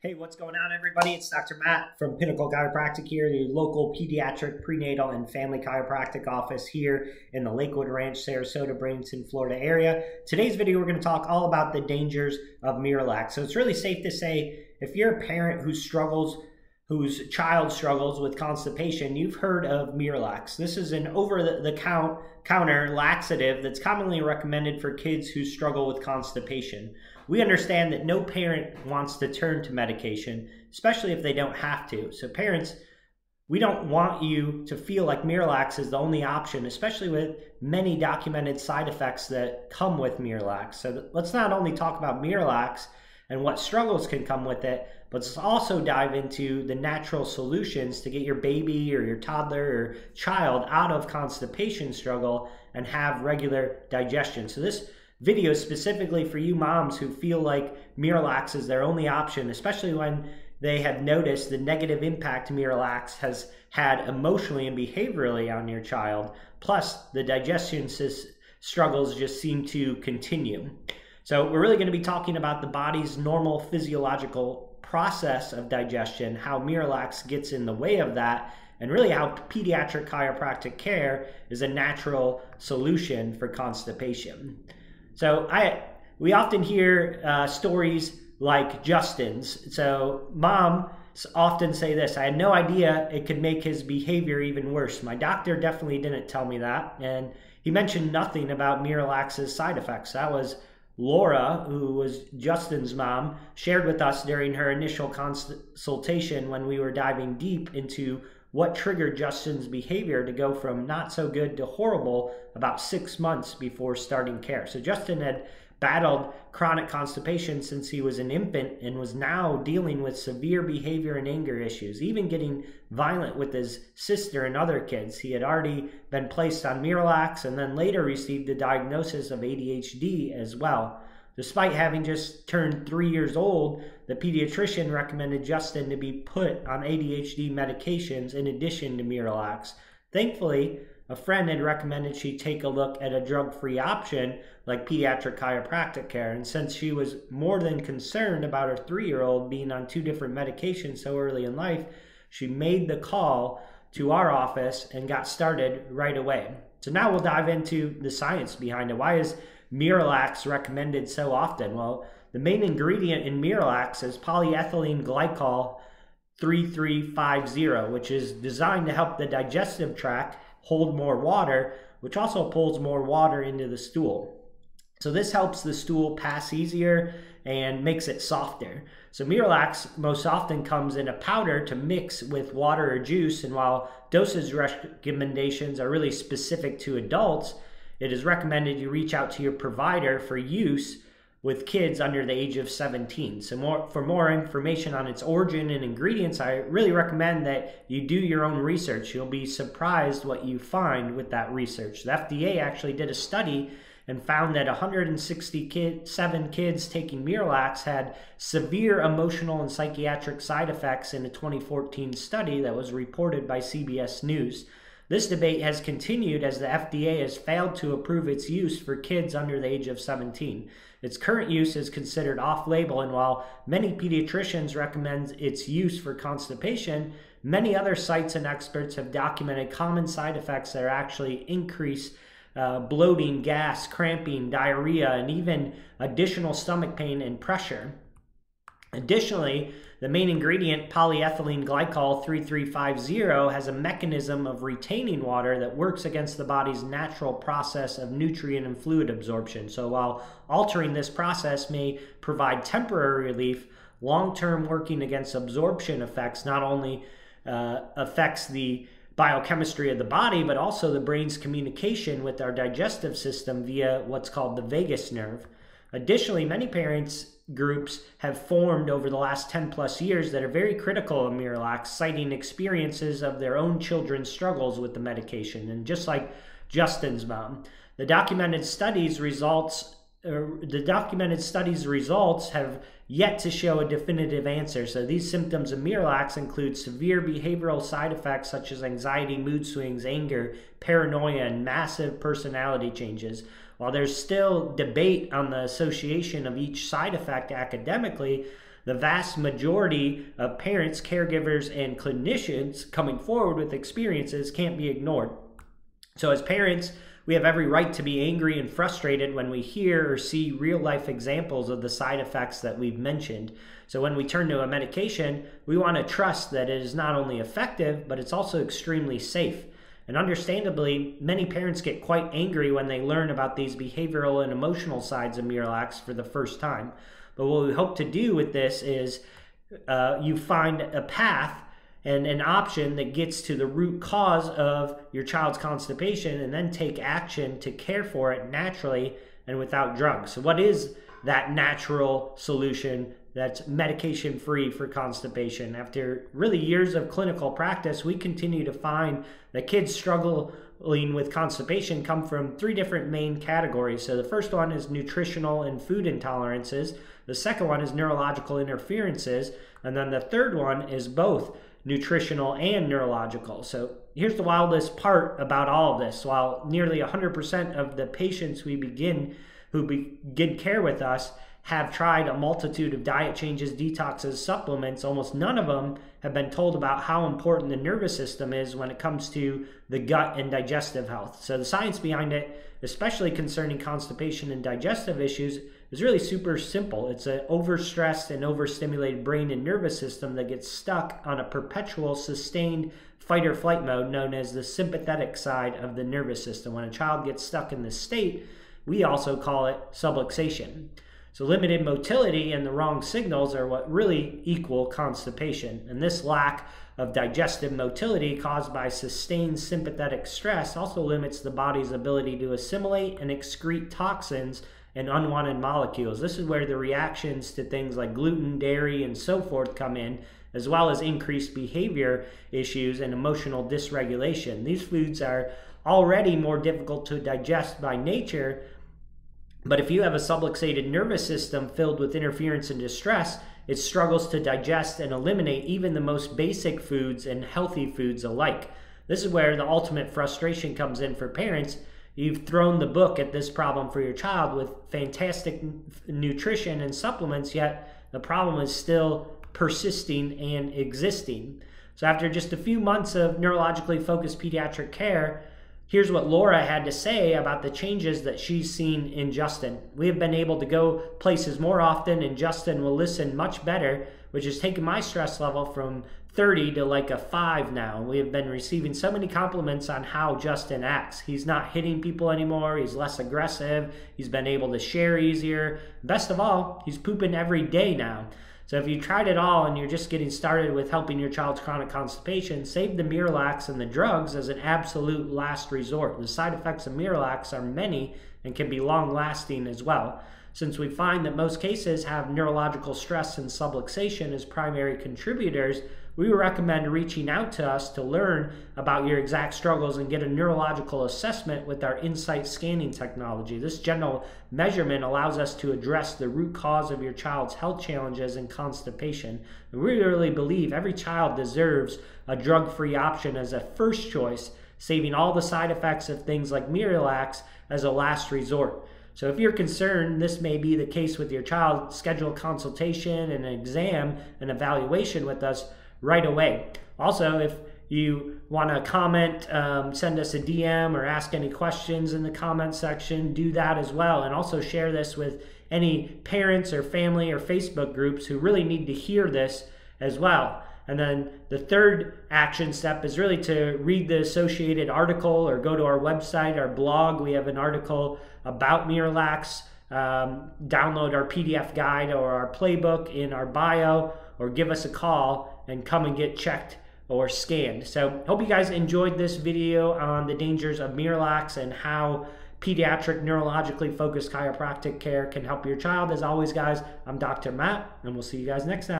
Hey, what's going on, everybody? It's Dr. Matt from Pinnacle Chiropractic here, the local pediatric, prenatal, and family chiropractic office here in the Lakewood Ranch, Sarasota, Bradenton, Florida area. Today's video, we're going to talk all about the dangers of Miralax. So it's really safe to say if you're a parent whose child struggles with constipation, you've heard of Miralax. This is an over-the-counter laxative that's commonly recommended for kids who struggle with constipation. We understand that no parent wants to turn to medication, especially if they don't have to. So parents, we don't want you to feel like Miralax is the only option, especially with many documented side effects that come with Miralax. So let's not only talk about Miralax and what struggles can come with it, but let's also dive into the natural solutions to get your baby or your toddler or child out of constipation struggle and have regular digestion. So this video is specifically for you moms who feel like Miralax is their only option, especially when they have noticed the negative impact Miralax has had emotionally and behaviorally on your child. Plus, the digestion struggles just seem to continue. So we're really going to be talking about the body's normal physiological process of digestion, how Miralax gets in the way of that, and really how pediatric chiropractic care is a natural solution for constipation. So we often hear stories like Justin's. So moms often say this: I had no idea it could make his behavior even worse. My doctor definitely didn't tell me that. And he mentioned nothing about Miralax's side effects. That was Laura, who was Justin's mom, shared with us during her initial consultation when we were diving deep into what triggered Justin's behavior to go from not so good to horrible about 6 months before starting care. So Justin had battled chronic constipation since he was an infant and was now dealing with severe behavior and anger issues, even getting violent with his sister and other kids. He had already been placed on Miralax and then later received the diagnosis of ADHD as well. Despite having just turned 3 years old, the pediatrician recommended Justin to be put on ADHD medications in addition to Miralax. Thankfully, a friend had recommended she take a look at a drug-free option like pediatric chiropractic care. And since she was more than concerned about her 3-year-old being on 2 different medications so early in life, she made the call to our office and got started right away. So now we'll dive into the science behind it. Why is Miralax recommended so often? Well, the main ingredient in Miralax is polyethylene glycol 3350, which is designed to help the digestive tract hold more water, which also pulls more water into the stool. So this helps the stool pass easier and makes it softer. So Miralax most often comes in a powder to mix with water or juice, and while dosage recommendations are really specific to adults, it is recommended you reach out to your provider for use with kids under the age of 17. So for more information on its origin and ingredients, I really recommend that you do your own research. You'll be surprised what you find with that research. The FDA actually did a study and found that 167 kids taking Miralax had severe emotional and psychiatric side effects in a 2014 study that was reported by CBS News. This debate has continued as the FDA has failed to approve its use for kids under the age of 17. Its current use is considered off-label, and while many pediatricians recommend its use for constipation, many other sites and experts have documented common side effects that are actually increased bloating, gas, cramping, diarrhea, and even additional stomach pain and pressure. Additionally, the main ingredient, polyethylene glycol 3350, has a mechanism of retaining water that works against the body's natural process of nutrient and fluid absorption. So while altering this process may provide temporary relief, long-term working against absorption effects not only affects the biochemistry of the body, but also the brain's communication with our digestive system via what's called the vagus nerve. Additionally, many parents groups have formed over the last 10 plus years that are very critical of Miralax, citing experiences of their own children's struggles with the medication. And just like Justin's mom, the documented studies results have yet to show a definitive answer. So these symptoms of Miralax include severe behavioral side effects such as anxiety, mood swings, anger, paranoia, and massive personality changes. While there's still debate on the association of each side effect academically, the vast majority of parents, caregivers, and clinicians coming forward with experiences can't be ignored. So as parents, we have every right to be angry and frustrated when we hear or see real-life examples of the side effects that we've mentioned. So when we turn to a medication, we want to trust that it is not only effective, but it's also extremely safe. And understandably, many parents get quite angry when they learn about these behavioral and emotional sides of Miralax for the first time. But what we hope to do with this is you find a path and an option that gets to the root cause of your child's constipation and then take action to care for it naturally and without drugs. So what is that natural solution that's medication-free for constipation? After really years of clinical practice, we continue to find that kids struggling with constipation come from three different main categories. So the first one is nutritional and food intolerances. The second one is neurological interferences. And then the third one is both nutritional and neurological. So here's the wildest part about all of this. While nearly 100% of the patients who begin care with us have tried a multitude of diet changes, detoxes, supplements, almost none of them have been told about how important the nervous system is when it comes to the gut and digestive health. So the science behind it, especially concerning constipation and digestive issues, is really super simple. It's an overstressed and overstimulated brain and nervous system that gets stuck on a perpetual sustained fight or flight mode known as the sympathetic side of the nervous system. When a child gets stuck in this state, we also call it subluxation. So limited motility and the wrong signals are what really equal constipation. And this lack of digestive motility caused by sustained sympathetic stress also limits the body's ability to assimilate and excrete toxins and unwanted molecules. This is where the reactions to things like gluten, dairy, and so forth come in, as well as increased behavior issues and emotional dysregulation. These foods are already more difficult to digest by nature, but if you have a subluxated nervous system filled with interference and distress, it struggles to digest and eliminate even the most basic foods and healthy foods alike. This is where the ultimate frustration comes in for parents. You've thrown the book at this problem for your child with fantastic nutrition and supplements, yet the problem is still persisting and existing. So after just a few months of neurologically focused pediatric care, here's what Laura had to say about the changes that she's seen in Justin. We have been able to go places more often, and Justin will listen much better, which has taken my stress level from 30 to like a 5 now. We have been receiving so many compliments on how Justin acts. He's not hitting people anymore. He's less aggressive. He's been able to share easier. Best of all, he's pooping every day now. So if you tried it all and you're just getting started with helping your child's chronic constipation, save the Miralax and the drugs as an absolute last resort. The side effects of Miralax are many and can be long-lasting as well. Since we find that most cases have neurological stress and subluxation as primary contributors, we recommend reaching out to us to learn about your exact struggles and get a neurological assessment with our Insight scanning technology. This general measurement allows us to address the root cause of your child's health challenges and constipation. And we really believe every child deserves a drug-free option as a first choice, saving all the side effects of things like Miralax as a last resort. So if you're concerned this may be the case with your child, schedule a consultation and an exam and evaluation with us right away. Also, if you want to comment, send us a DM or ask any questions in the comment section, do that as well. And also share this with any parents or family or Facebook groups who really need to hear this as well. And then the third action step is really to read the associated article or go to our website, our blog. We have an article about Miralax. Download our PDF guide or our playbook in our bio, or give us a call and come and get checked or scanned. So hope you guys enjoyed this video on the dangers of Miralax and how pediatric neurologically focused chiropractic care can help your child. As always, guys, I'm Dr. Matt, and we'll see you guys next time.